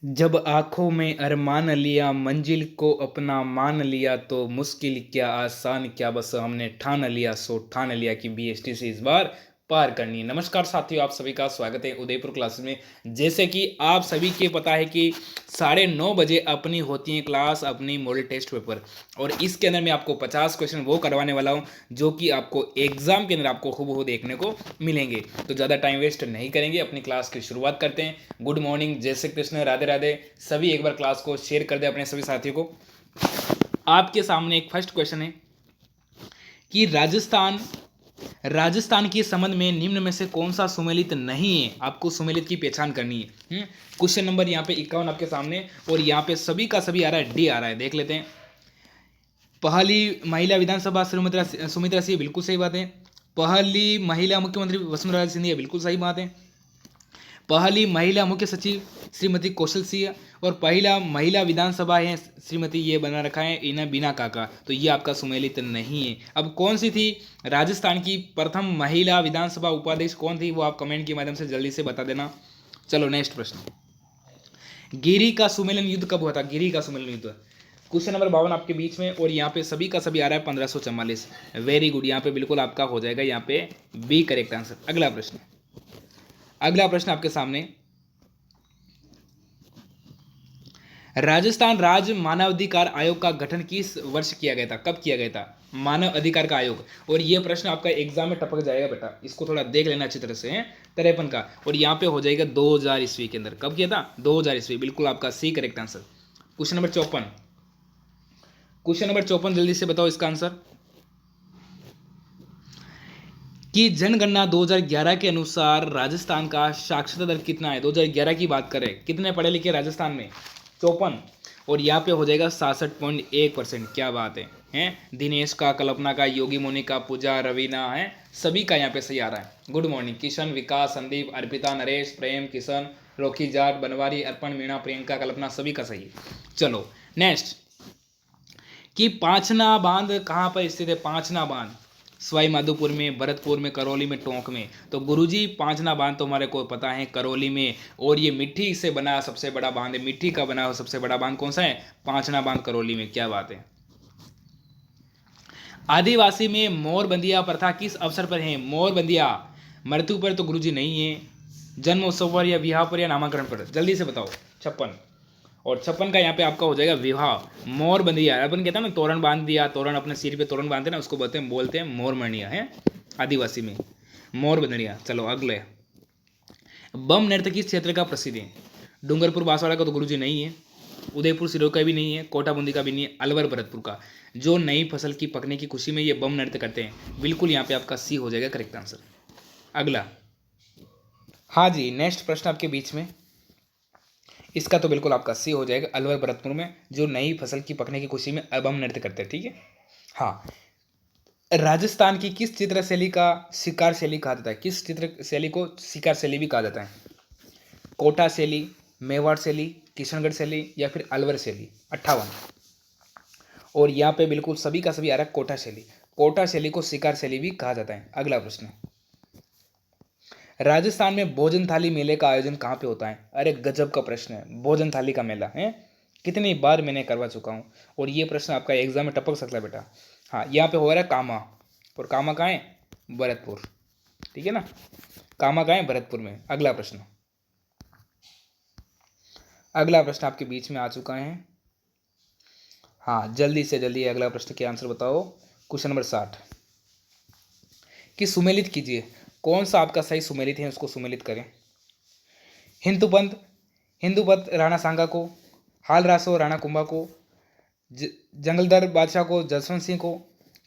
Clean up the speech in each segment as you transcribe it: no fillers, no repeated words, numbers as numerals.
जब आँखों में अरमान लिया, मंजिल को अपना मान लिया, तो मुश्किल क्या आसान क्या बस हमने ठान लिया, सो ठान लिया कि बीएसटी से इस बार पार करनी है। नमस्कार साथियों, आप सभी का स्वागत है उदयपुर क्लासेस में। जैसे कि आप सभी के पता है कि 9:30 बजे अपनी होती है क्लास, अपनी मॉडल टेस्ट पेपर, और इसके अंदर मैं आपको 50 क्वेश्चन वो करवाने वाला हूँ जो कि आपको एग्जाम के अंदर आपको हूबहू देखने को मिलेंगे। तो ज़्यादा टाइम वेस्ट नहीं करेंगे, अपनी क्लास की शुरुआत करते हैं। गुड मॉर्निंग, जय श्री कृष्ण, राधे राधे। सभी एक बार क्लास को शेयर कर दे अपने सभी साथियों को। आपके सामने एक फर्स्ट क्वेश्चन है कि राजस्थान के संबंध में निम्न में से कौन सा सुमेलित नहीं है। आपको सुमेलित की पहचान करनी है। क्वेश्चन नंबर यहाँ पे 51 आपके सामने, और यहाँ पे सभी का सभी आ रहा है, डी आ रहा है, देख लेते हैं। पहली महिला विधानसभा सुमित्रा सिंह, बिल्कुल सही बात है। पहली महिला मुख्यमंत्री वसुंधरा राजे सिंधिया, बिल्कुल सही बात है। पहली महिला मुख्य सचिव श्रीमती कौशल सिंह, और पहला महिला विधानसभा है श्रीमती, ये बना रखा है इना बीना काका, तो ये आपका सुमेलित नहीं है। अब कौन सी थी राजस्थान की प्रथम महिला विधानसभा उपाध्यक्ष, कौन थी, वो आप कमेंट के माध्यम से जल्दी से बता देना। चलो नेक्स्ट प्रश्न। गिरी का सुमेलन युद्ध कब हुआ था? गिरी का सुमेलन युद्ध क्वेश्चन नंबर 52 आपके बीच में, और यहाँ पे सभी का सभी आ रहा है 1544। वेरी गुड, यहाँ पे बिल्कुल आपका हो जाएगा यहाँ पे बी करेक्ट आंसर। अगला प्रश्न आपके सामने। राजस्थान राज्य मानवाधिकार आयोग का गठन किस वर्ष किया गया था? कब किया गया था मानव अधिकार का आयोग? और ये प्रश्न आपका एग्जाम में टपक जाएगा बेटा, इसको थोड़ा देख लेना अच्छी तरह से। 53 का, और यहाँ पे हो जाएगा 2000 ईस्वी के अंदर। कब किया था? 2000 ईस्वी, बिल्कुल आपका C correct answer. Question number 54, जल्दी से बताओ इसका आंसर। कि जनगणना 2011 के अनुसार राजस्थान का साक्षरता दर कितना है? 2011 की बात करें, कितने पढ़े लिखे राजस्थान में? 54, और यहाँ पे हो जाएगा 66.1%। क्या बात है। दिनेश का, कल्पना का, योगी मोनी का, पूजा, रवीना है, सभी का यहाँ पे सही आ रहा है। Good morning. किशन, विकास, संदीप, अर्पिता, नरेश, प्रेम, किशन, रोकी, जाट, बनवारी, अर्पण, मीणा, प्रियंका, कल्पना, सभी का सही है। चलो नेक्स्ट। कि पांचना बांध कहाँ पर स्थित है? पांचना बांध सवाई माधोपुर में, भरतपुर में, करौली में, टोंक में। तो गुरुजी पांचना बांध तो हमारे को पता है करौली में, और ये मिट्टी से बना सबसे बड़ा बांध है। मिट्टी का बना हुआ सबसे बड़ा बांध कौन सा है? पांचना बांध करौली में। क्या बात है। आदिवासी में मोरबंदिया प्रथा किस अवसर पर है? मोरबंदिया मृत्यु पर तो गुरुजी नहीं है, जन्म उत्सव पर या विवाह पर या नामांकन पर? जल्दी से बताओ। 56, और 56 का यहाँ पे आपका हो जाएगा विवाह। मोर बंदिया, अपन कहते हैं ना तोरण बांध दिया, तोरण अपने सिर पे तोरण बांधते ना, उसको बोलते हैं मोर मणिया है आदिवासी में, मोर बंदड़िया। चलो अगले। बम नृत्य किस क्षेत्र का प्रसिद्ध है? डूंगरपुर बांसवाड़ा का तो गुरुजी नहीं है, उदयपुर सिरोही का भी नहीं है, कोटा बूंदी का भी नहीं है, अलवर भरतपुर का। जो नई फसल की पकने की खुशी में ये बम नृत्य करते हैं, बिल्कुल यहाँ पे आपका सी हो जाएगा करेक्ट आंसर। अगला, हाँ जी, नेक्स्ट प्रश्न आपके बीच में, इसका तो बिल्कुल आपका सी हो जाएगा। अलवर भरतपुर में जो नई फसल की पकने की खुशी में अब हम नृत्य करते हैं, ठीक है। हाँ, राजस्थान की किस चित्र शैली का शिकार शैली कहा जाता है? किस चित्र शैली को शिकार शैली भी कहा जाता है? कोटा शैली, मेवाड़ शैली, किशनगढ़ शैली, या फिर अलवर शैली? 58, और यहाँ पे बिल्कुल सभी का सभी आ रहा है कोटा शैली। कोटा शैली को शिकार शैली भी कहा जाता है। अगला प्रश्न। राजस्थान में भोजन थाली मेले का आयोजन कहाँ पे होता है? अरे गजब का प्रश्न है, भोजन थाली का मेला है कितनी बार मैंने करवा चुका हूँ, और ये प्रश्न आपका एग्जाम में टपक सकता है बेटा। हाँ, यहाँ पे हो रहा है कामा, और कामा कहाँ है? भरतपुर, ठीक है ना, कामा कहाँ है? भरतपुर में। अगला प्रश्न आपके बीच में आ चुका है। हाँ, जल्दी से जल्दी अगला प्रश्न के आंसर बताओ। क्वेश्चन नंबर 60 कि सुमेलित कीजिए, कौन सा आपका सही सुमेलित है, उसको सुमेलित करें। हिंदुपंत राणा सांगा को, हाल रासो राणा कुंभा को, जंगलदर बादशाह को, जसवंत सिंह को,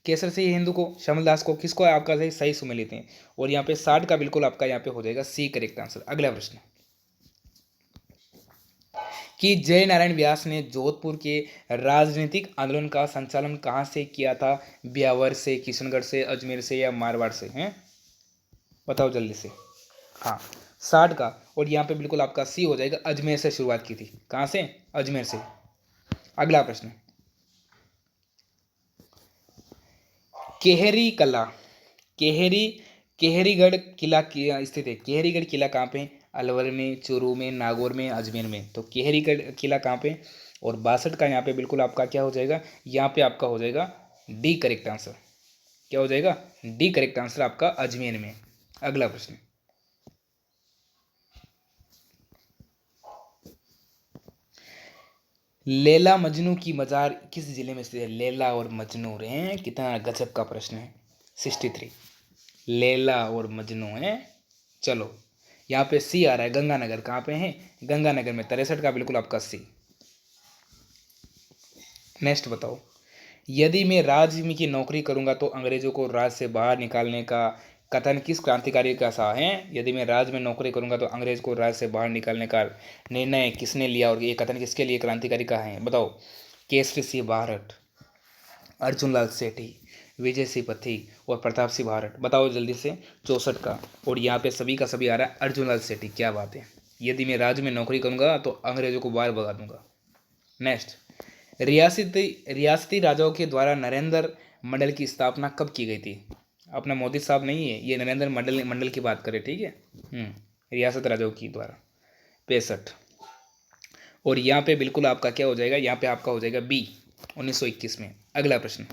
केसर सिंह हिंदू को, श्यामलदास को, किसको आपका सही सुमेलित है? और यहाँ पे 60 का बिल्कुल आपका यहाँ पे हो जाएगा सी करेक्ट आंसर। अगला प्रश्न कि जय नारायण व्यास ने जोधपुर के राजनीतिक आंदोलन का संचालन कहाँ से किया था? ब्यावर से, किशनगढ़ से, अजमेर से, या मारवाड़ से? हैं बताओ जल्दी से। हाँ, 60 का, और यहाँ पे बिल्कुल आपका सी हो जाएगा, अजमेर से शुरुआत की थी। कहाँ से? अजमेर से। अगला प्रश्न। केहरी कला, केहरीगढ़ किला की स्थित है। केहरीगढ़ किला कहाँ पे है? अलवर में, चूरू में, नागौर में, अजमेर में। तो केहरी का किला कहाँ पे, और 62 का यहाँ पे बिल्कुल आपका क्या हो जाएगा, यहाँ पे आपका हो जाएगा डी करेक्ट आंसर। क्या हो जाएगा, डी करेक्ट आंसर आपका अजमेर में। अगला प्रश्न, लैला मजनू की मजार किस जिले में स्थित है। लैला और मजनू है, कितना गजब का प्रश्न है। 63, लैला और मजनू है। चलो यहाँ पे सी आ रहा है, गंगानगर कहाँ पे है, गंगानगर में। 63 का बिल्कुल आपका सी। नेक्स्ट बताओ, यदि मैं राज की नौकरी करूंगा तो अंग्रेजों को राज से बाहर निकालने का कथन किस क्रांतिकारी का सा है। यदि मैं राज में नौकरी करूंगा तो अंग्रेज को राज से बाहर निकालने का निर्णय किसने लिया, और ये कथन किसके लिए क्रांतिकारी का है, बताओ। केसरी सिंह भारत, अर्जुन लाल सेठी, विजय सिंह पथी और प्रताप सिंह भारत। बताओ जल्दी से। 64 का, और यहाँ पे सभी का सभी आ रहा है अर्जुन लाल सेठी। क्या बात है, यदि मैं राज्य में नौकरी करूंगा तो अंग्रेजों को बाहर भगा दूंगा। नेक्स्ट, रियासती राजाओं के द्वारा नरेंद्र मंडल की स्थापना कब की गई थी। अपना मोदी साहब नहीं है ये, नरेंद्र मंडल की बात करें, ठीक है। रियासत राजाओं की द्वारा 65, और यहाँ पे बिल्कुल आपका क्या हो जाएगा, यहाँ पे आपका हो जाएगा बी 1921 में। अगला प्रश्न,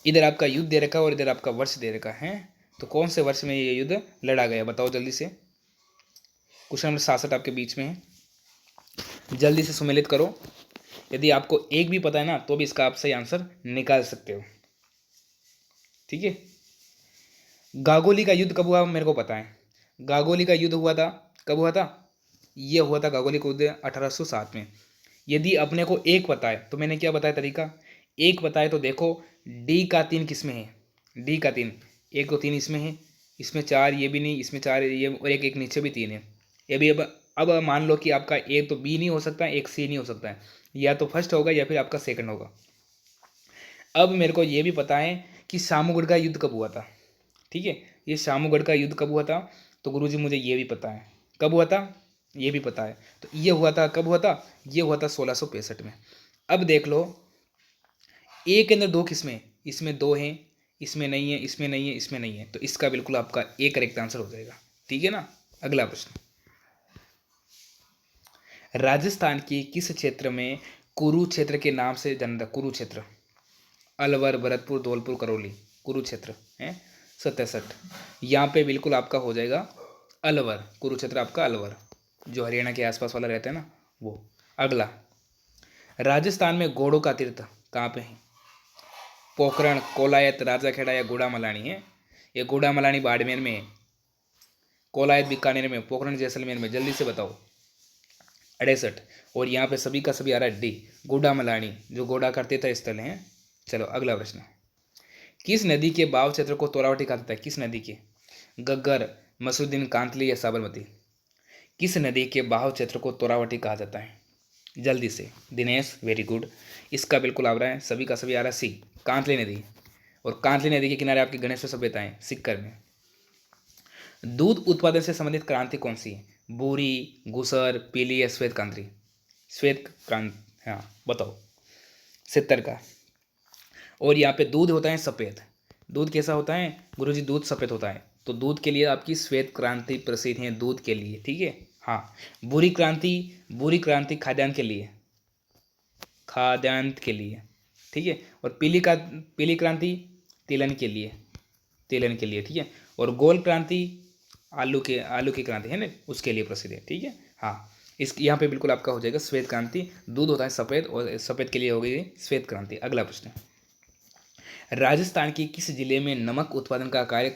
इधर आपका युद्ध दे रखा है और इधर आपका वर्ष दे रखा है, तो कौन से वर्ष में ये युद्ध लड़ा गया, बताओ जल्दी से। क्वेश्चन नंबर 67 आपके बीच में है, जल्दी से सुमेलित करो। यदि आपको एक भी पता है ना तो भी इसका आप सही आंसर निकाल सकते हो, ठीक है। गागोली का युद्ध कब हुआ मेरे को पता है। गागोली का युद्ध हुआ था, कब हुआ था, ये हुआ था गागोली का युद्ध 1807 में। यदि अपने को एक पता है तो मैंने क्या बताया तरीका, एक पता है तो देखो डी का 3 किस में है, डी का 3, 1 2 3 इसमें है, इसमें 4 ये भी नहीं, इसमें 4 ये, और एक नीचे भी 3 है ये भी। अब मान लो कि आपका एक तो बी नहीं हो सकता, एक सी नहीं हो सकता है, या तो फर्स्ट होगा या फिर आपका सेकंड होगा। अब मेरे को ये भी पता है कि शामूगढ़ का युद्ध कब हुआ था, ठीक है। ये शामूगढ़ का युद्ध कब हुआ था, तो गुरुजी मुझे ये भी पता है कब हुआ था, ये भी पता है। तो ये हुआ था, कब हुआ था, ये हुआ था 1665 में। अब देख लो, एक के अंदर 2 किस्में, इसमें 2 हैं, इसमें नहीं है, इसमें नहीं है, इसमें नहीं है, तो इसका बिल्कुल आपका ए करेक्ट आंसर हो जाएगा, ठीक है ना। अगला प्रश्न, राजस्थान की किस क्षेत्र में कुरुक्षेत्र के नाम से जाना था। कुरुक्षेत्र, अलवर, भरतपुर, धौलपुर, करौली, कुरुक्षेत्र है। 67, यहाँ पे बिल्कुल आपका हो जाएगा अलवर, कुरुक्षेत्र आपका अलवर, जो हरियाणा के आसपास वाला रहता है ना वो। अगला, राजस्थान में घोड़ों का तीर्थ कहाँ पे है। पोखरण, कोलायत, राजाखेड़ा या गुड़ामलानी है। ये गुड़ामलानी बाड़मेर में है, कोलायत बीकानेर में, पोखरण जैसलमेर में। जल्दी से बताओ। 68, और यहाँ पे सभी का सभी आ रहा है डी, गुड़ामलानी, जो घोड़ा का तीर्थ स्थल है। चलो अगला प्रश्न, किस नदी के बाव क्षेत्र को तोरावटी कहा जाता है। किस नदी के, गग्गर, मसरुद्दीन, कांतली या साबरमती। किस नदी के बाहु क्षेत्र को तोरावटी कहा जाता है। जल्दी से दिनेश, वेरी गुड। इसका बिल्कुल आ रहा है, सभी का सभी आ रहा है सी, कांतली नदी। और कांतली नदी के किनारे आपकी गणेश सभ्यताएं सिक्कर में। दूध उत्पादन से संबंधित क्रांति कौन सी है। बूरी, गुसर, पीली या श्वेत क्रांति। श्वेत क्रांति, हाँ बताओ। 70 का, और यहाँ पे दूध होता है सफ़ेद। दूध कैसा होता है गुरुजी, दूध सफ़ेद होता है, तो दूध के लिए आपकी श्वेत क्रांति प्रसिद्ध है, दूध के लिए, ठीक है। हाँ, बुरी क्रांति, बुरी क्रांति खाद्यान्न के लिए, खाद्यान्न के लिए, ठीक है। और पीली क्रांति तिलन के लिए, तिलन के लिए, ठीक है। और गोल क्रांति आलू की क्रांति है ना, उसके लिए प्रसिद्ध है, ठीक है। हाँ, इस यहाँ पे बिल्कुल आपका हो जाएगा श्वेत क्रांति, दूध होता है सफ़ेद और सफ़ेद के लिए हो गई श्वेत क्रांति। अगला प्रश्न, राजस्थान के किस जिले में नमक उत्पादन का कार्य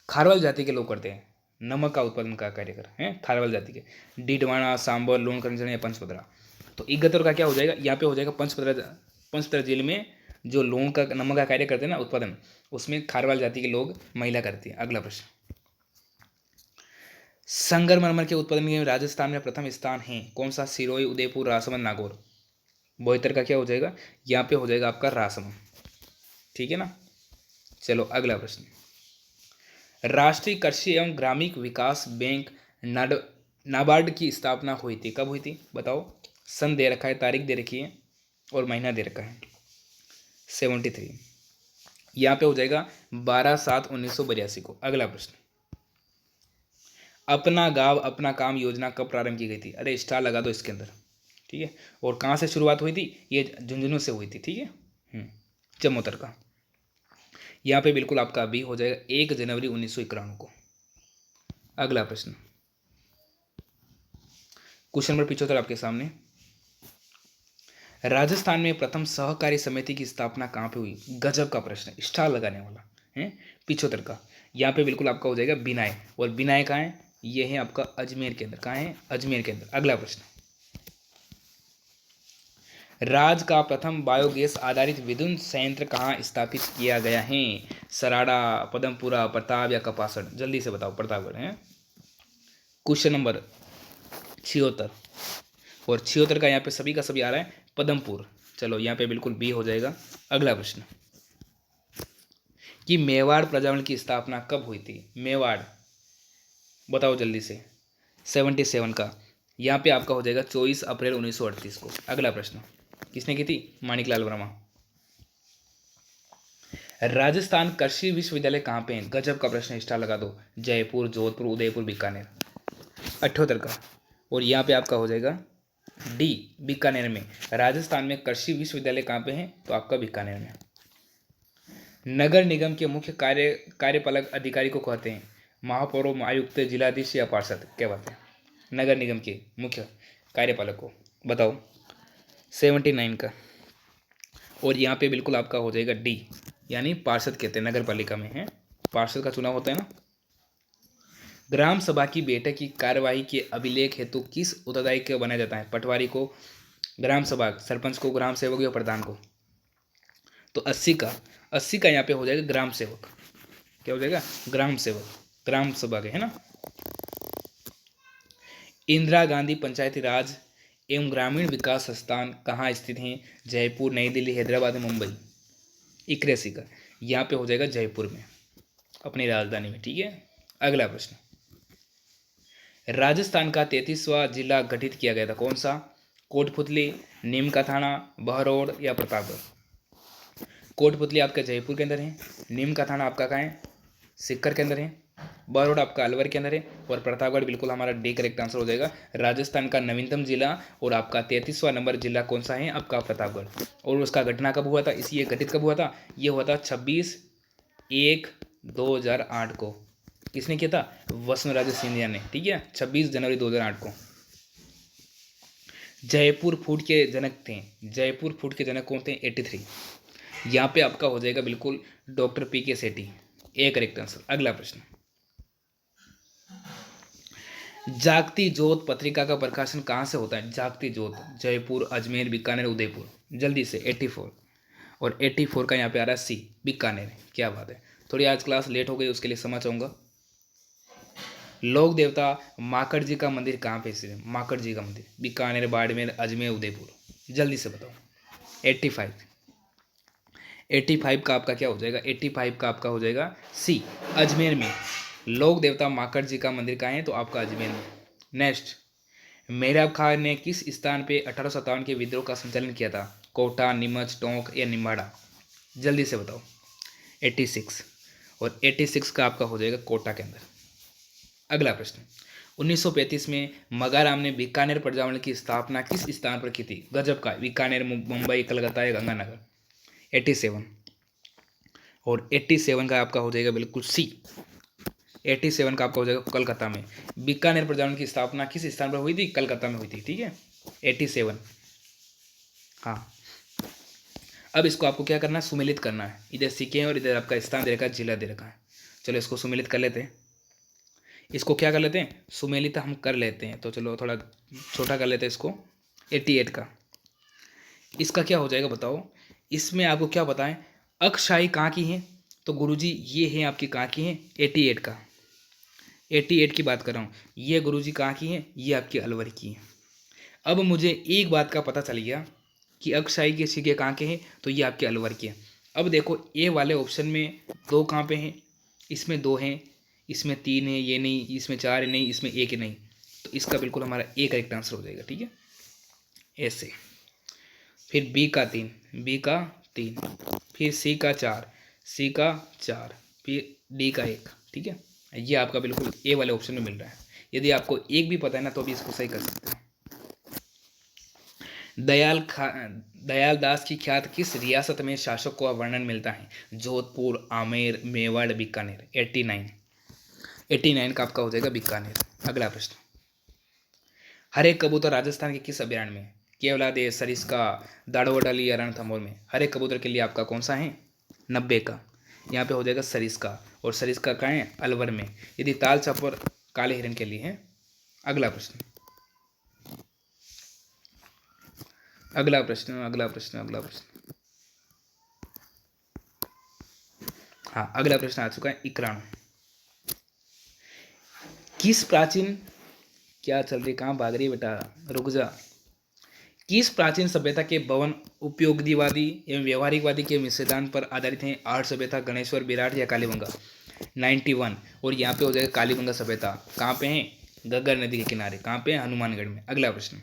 खारवाल जाति के लोग करते हैं। नमक का उत्पादन का कार्य कर हैं खारवाल जाति के। डीडवाना, सांबर, लूणकरंजन या पंचपदरा। तो इकहत्तर का क्या हो जाएगा, यहाँ पे हो जाएगा पंचपदरा जिले में जो लूण का नमक का कार्य करते हैं ना उत्पादन, उसमें खारवाल जाति के लोग महिला करती है। अगला प्रश्न, संगमरमर के उत्पादन में राजस्थान में प्रथम स्थान है कौन सा। सिरोही, उदयपुर, राजसमंद, नागौर। 72 का क्या हो जाएगा, यहाँ पे हो जाएगा आपका राजसमंद, ठीक है ना। चलो अगला प्रश्न, राष्ट्रीय कृषि एवं ग्रामीण विकास बैंक नाबार्ड की स्थापना हुई थी, कब हुई थी बताओ। सन दे रखा है, तारीख दे रखी है और महीना दे रखा है। 73, यहाँ पे हो जाएगा 12/7/1982 को। अगला प्रश्न, अपना गाँव अपना काम योजना कब प्रारंभ की गई थी? अरे स्टार लगा दो इसके अंदर, ठीक है। और कहाँ से शुरुआत हुई थी? ये झुंझुनू से हुई थी, ठीक है। जम्मू का। यहाँ पे बिल्कुल आपका बी हो जाएगा 1 जनवरी 1991 को। अगला प्रश्न, क्वेश्चन नंबर 75 आपके सामने। राजस्थान में प्रथम सहकारी समिति की स्थापना कहाँ पे हुई? गजब का प्रश्न, स्टार लगाने वाला है। 75 का। यहाँ पे बिल्कुल आपका हो जाएगा बिनाय। और बिनाय कहाँ है? ये है आपका अजमेर के अंदर। कहाँ है? अजमेर के अंदर। अगला प्रश्न, राज्य का प्रथम बायोगैस आधारित विद्युत संयंत्र कहाँ स्थापित किया गया है? सराड़ा, पदमपुरा, प्रताप या कपासड़? जल्दी से बताओ। प्रतापगढ़ है। Question number 76। और 76 का यहाँ पे सभी का सभी आ रहा है पदमपुर। चलो यहाँ पे बिल्कुल बी हो जाएगा। अगला प्रश्न, कि मेवाड़ प्रजामंडल की स्थापना कब हुई थी? मेवाड़ बताओ जल्दी से। 77 का। यहाँ पे आपका हो जाएगा 24 अप्रैल 1938 को। अगला प्रश्न, किसने की थी? माणिकलाल वर्मा। राजस्थान कृषि विश्वविद्यालय कहाँ पे है? गजब का प्रश्न, स्टार लगा दो। जयपुर, जोधपुर, उदयपुर, बीकानेर। 78 का। और यहाँ पे आपका हो जाएगा डी, बीकानेर में। राजस्थान में कृषि विश्वविद्यालय कहाँ पे है? तो आपका बीकानेर में। नगर निगम के मुख्य कार्यपालक अधिकारी को कहते हैं? महापौर, आयुक्त, जिलाधीश या पार्षद? क्या बात है? नगर निगम के मुख्य कार्यपालक को बताओ। 79 का। और यहाँ पे बिल्कुल आपका हो जाएगा डी, यानी पार्षद कहते हैं। नगर पालिका में है, पार्षद का चुनाव होता है ना। ग्राम सभा की बैठक की कार्यवाही के अभिलेख हेतु किस उत्तरदायी को बनाया जाता है? पटवारी को, ग्राम सभा, सरपंच को, ग्राम सेवक या प्रधान को? तो 80 का यहाँ पे हो जाएगा ग्राम सेवक। क्या हो जाएगा? ग्राम सेवक, ग्राम सभा के, है ना। इंदिरा गांधी पंचायती राज एवं ग्रामीण विकास संस्थान कहाँ स्थित हैं? जयपुर, नई दिल्ली, हैदराबाद, मुंबई। 81 का। यहाँ पे हो जाएगा जयपुर में, अपनी राजधानी में, ठीक है। अगला प्रश्न, राजस्थान का 33वां जिला गठित किया गया था, कौन सा? कोटपुतली, नीम का थाना, बहरौड़ या प्रतापगढ़? कोटपुतली आपका जयपुर के अंदर है, नीम का थाना आपका कहाँ है? सीकर के अंदर है, बहरौड़ आपका अलवर के अंदर है, और प्रतापगढ़ बिल्कुल हमारा डी करेक्ट आंसर हो जाएगा। राजस्थान का नवीनतम जिला और आपका 33वां नंबर जिला कौन सा है? आपका प्रतापगढ़। और उसका घटना कब हुआ था? ये गठित कब हुआ था? ये हुआ था 26/1/2008 को। किसने किया था? वसुंधरा सिंधिया ने, ठीक है। 26 जनवरी 2008 को। जयपुर फूड के जनक थे, जयपुर फूड के जनक कौन थे? 83। यहाँ पे आपका हो जाएगा बिल्कुल doctor PK Sethi, A correct answer. अगला प्रश्न, जागती जोत पत्रिका का प्रकाशन कहाँ से होता है? जागती जोत, जयपुर, अजमेर, बीकानेर, उदयपुर। जल्दी से। 84। और 84 का यहाँ पे आ रहा है सी, बीकानेर। क्या बात है। थोड़ी आज क्लास लेट हो गई, उसके लिए क्षमा चाहूँगा। लोक देवता माकड़ जी का मंदिर कहाँ पे स्थित है? माकड़ जी का मंदिर बीकानेर, बाड़मेर, अजमेर, उदयपुर। जल्दी से बताओ। 85। 85 का आपका क्या हो जाएगा? 85 का आपका हो जाएगा सी, अजमेर में। लोक देवता माकड़ जी का मंदिर कहाँ है? तो आपका अजमेर में। नेक्स्ट, मेहराब खान ने किस स्थान पे 1857 के विद्रोह का संचालन किया था? कोटा, नीमच, टोंक या निम्बाड़ा? जल्दी से बताओ। 86। और 86 का आपका हो जाएगा कोटा के अंदर। अगला प्रश्न, 1935 में मगाराम ने बीकानेर प्रजामंडल की स्थापना किस स्थान पर की थी? गजब का। बीकानेर, मुंबई, कलकत्ता या गंगानगर? 87। और 87 का आपका हो जाएगा बिल्कुल सी, 87 का आपका हो जाएगा कलकत्ता में। बीकानेर प्रजामंडल की स्थापना किस स्थान पर हुई थी? कलकत्ता में हुई थी, ठीक है। 87। हाँ, अब इसको आपको क्या करना है? सुमेलित करना है। इधर सीखे हैं और इधर आपका स्थान दे रखा है, जिला दे रखा है। चलो इसको सुमेलित कर लेते हैं। इसको क्या कर लेते हैं? सुमेलित हम कर लेते हैं। तो चलो थोड़ा छोटा कर लेते हैं इसको। 88 का। इसका क्या हो जाएगा बताओ। इसमें आपको क्या बताएं? अक्षशाही कहाँ की है? तो गुरुजी ये है आपकी कहाँ की है? 88 का। 88 की बात कर रहा हूँ। ये गुरुजी कहाँ की है? ये आपकी अलवर की है। अब मुझे एक बात का पता चल गया कि अक्षशाही के सिक्के कहाँ के हैं, तो ये आपके अलवर के हैं। अब देखो ए वाले ऑप्शन में 2 कहाँ पे हैं? इसमें 2 हैं, इसमें 3 है, ये नहीं, इसमें 4 है नहीं, इसमें 1 है नहीं। तो इसका बिल्कुल हमारा ए करेक्ट आंसर हो जाएगा, ठीक है। ऐसे फिर बी का 3, बी का 3, फिर सी का 4, सी का 4, फिर डी का 1, ठीक है। ये आपका बिल्कुल ए वाले ऑप्शन में मिल रहा है। यदि आपको एक भी पता है ना तो भी इसको सही कर सकते हैं। दयाल दास की ख्यात किस रियासत में शासक का वर्णन मिलता है? जोधपुर, आमेर, मेवाड़, बीकानेर। 89 का आपका हो जाएगा बीकानेर। अगला प्रश्न, हरे कबूतर राजस्थान के किस अभयारण्य में? केवलादेव, सरिस्का, दाड़ोवडाली या रणथंभौर में? हरे कबूतर के लिए आपका कौन सा है? 90 का। यहाँ पे हो जाएगा सरिस्का, और सरिस्का कहाँ है? अलवर में। यदि ताल चापर काले हिरण के लिए है। अगला प्रश्न, अगला प्रश्न, अगला प्रश्न, अगला प्रश्न, हाँ अगला प्रश्न आ चुका है 91। किस प्राचीन, क्या चल रही, कहाँ भाग रही है बेटा, रुक जा। किस प्राचीन सभ्यता के भवन उपयोगवादी एवं व्यवहारिकवादी के सिद्धांत पर आधारित हैं? आर्य सभ्यता, गणेश्वर, विराट या कालीबंगा? 91। और यहाँ पे हो जाएगा कालीबंगा सभ्यता। कहाँ पे है? गग्गर नदी के किनारे। कहाँ पे है? हनुमानगढ़ में। अगला प्रश्न,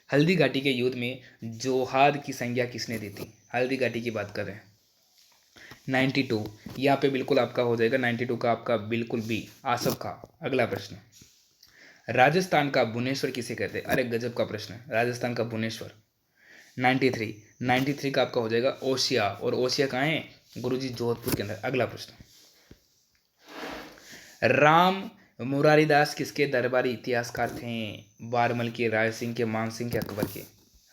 हल्दी घाटी के युद्ध में जोहाद की संज्ञा किसने दी थी? हल्दी घाटी की बात कर रहे हैं। 92। यहाँ पे बिल्कुल आपका हो जाएगा 92 का आपका बिल्कुल बी, आसफ खां। अगला प्रश्न, राजस्थान का भुवनेश्वर किसे कहते हैं? अरे गजब का प्रश्न है, राजस्थान का भुवनेश्वर। 93 का आपका हो जाएगा ओसिया, और ओसिया कहाँ है? गुरुजी जोधपुर के अंदर। अगला प्रश्न, राम मुरारी दास किसके दरबारी इतिहासकार थे? बारमल के, राय सिंह के, मान सिंह के, अकबर के?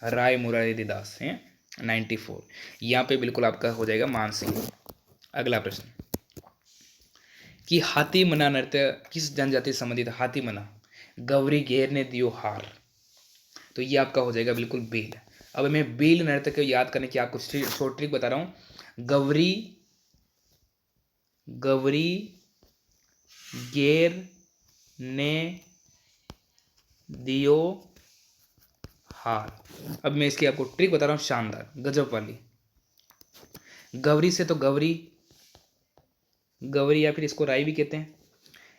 राय मुरारी दास हैं। 94। यहाँ पे बिल्कुल आपका हो जाएगा मान सिंह। अगला प्रश्न, कि हाथी मना नृत्य किस जनजाति से संबंधित? हाथी मना, गौरी घेर ने दियो हार। तो ये आपका हो जाएगा बिल्कुल बेल। अब मैं बेल नृत्य को याद करने की आपको शॉर्ट ट्रिक बता रहा हूं। गौरी घेर ने दियो हार। अब मैं इसकी आपको ट्रिक बता रहा हूं, शानदार गजब वाली। गौरी से तो गौरी या फिर इसको राई भी कहते हैं।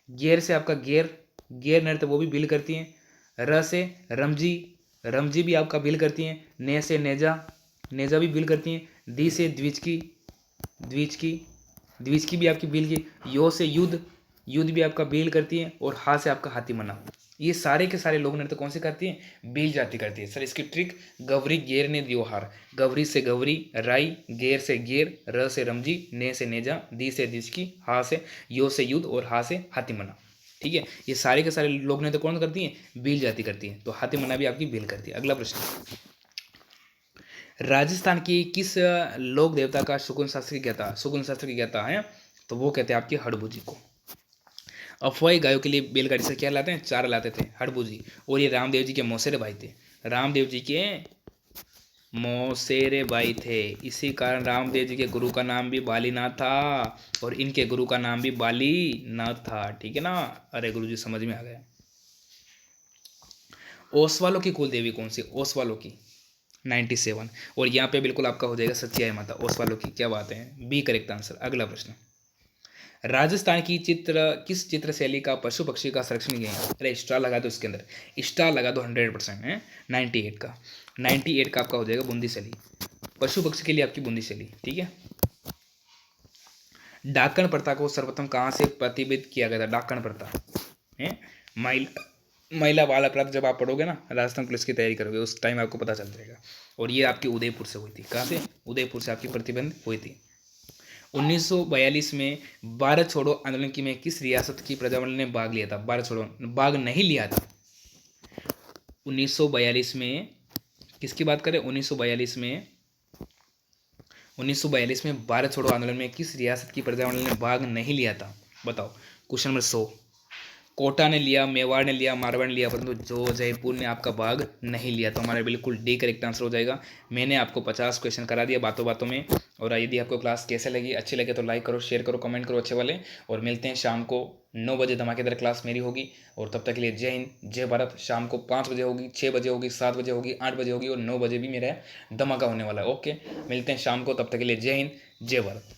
घेर से आपका घेर नृत्य, वो भी बिल करती हैं। र से रमजी भी आपका बिल करती हैं। ने से नेजा भी बिल करती हैं। दी से द्विचकी भी आपकी बिल की। यो से युद्ध भी आपका बिल करती है। और हा से आपका हाथी मना। ये सारे के सारे लोग नृत्य कौन से करती हैं? बेल जाति करती है। सर इसकी ट्रिक, गौरी घेर ने दियो हार। गौरी से गौरी, राई, घेर से घेर, र से रमजी, ने से नेजा, दी से द्विचकी, हा से यो से युद्ध, और हा से हाथी मना। ठीक है, ये सारे के सारे लोग नृत्य कौन करती हैं? बेल जाति करती है। तो हाथी मना भी आपकी बेल करती है। अगला प्रश्न, राजस्थान की किस लोक देवता का शकुन शास्त्र की ज्ञाता है? तो वो कहते हैं आपकी हड़बूजी को। अफवाही गायों के लिए बैलगाड़ी से क्या लाते हैं? चारा लाते थे, हड़बूजी। और ये रामदेव जी के मौसेरे भाई थे। रामदेव जी के मौसेरे भाई थे। इसी कारण रामदेव जी के गुरु का नाम भी बालीनाथ था, और इनके गुरु का नाम भी बालीनाथ था। ठीक है ना? अरे गुरु जी समझ में आ गया। ओसवालों की कुल देवी कौन सी? ओसवालों की 97। और यहाँ पे बिल्कुल आपका हो जाएगा सच्ची माता ओसवालों की। क्या बात है, बी करेक्ट आंसर। अगला प्रश्न, राजस्थान की किस चित्र शैली का पशु पक्षी का संरक्षण किया है? अरे स्टार लगा दो, इसके अंदर स्टार लगा दो 100% है। 98 का आपका हो जाएगा बूंदी शैली, पशु पक्षी के लिए आपकी बूंदी शैली। ठीक है, डाकण प्रथा को सर्वप्रथम कहाँ से प्रतिबद्ध किया गया था? डाकण प्रथा है महिला बाल अपराध जब आप पढ़ोगे ना, राजस्थान पुलिस की तैयारी करोगे, उस टाइम आपको पता चल जाएगा। और ये आपकी उदयपुर से हुई थी। कहाँ से? उदयपुर से आपकी प्रतिबंध हुई थी। 1942 में भारत छोड़ो आंदोलन की में किस रियासत की प्रजामंडल ने भाग लिया था? भारत छोड़ो, भाग नहीं लिया था। 1942 में किसकी बात करें? 1942 में भारत छोड़ो आंदोलन में किस रियासत की प्रजामंडल ने भाग नहीं लिया था? बताओ। Question number 100। कोटा ने लिया, मेवाड़ ने लिया, मारवाड़ ने लिया, परंतु जो जयपुर ने आपका भाग नहीं लिया। तो हमारा बिल्कुल डी करेक्ट आंसर हो जाएगा। मैंने आपको 50 क्वेश्चन करा दिया बातों बातों में। और यदि आपको क्लास कैसे लगी, अच्छी लगे तो लाइक करो, शेयर करो, कमेंट करो अच्छे वाले। और मिलते हैं शाम को 9 बजे, धमाकेदार क्लास मेरी होगी। और तब तक के लिए जय हिंद, जय भारत। शाम को 5 बजे होगी, 6 बजे होगी, 7 बजे होगी, 8 बजे होगी, और 9 बजे भी मेरा धमाका होने वाला है। ओके, मिलते हैं शाम को, तब तक के लिए जय हिंद, जय भारत।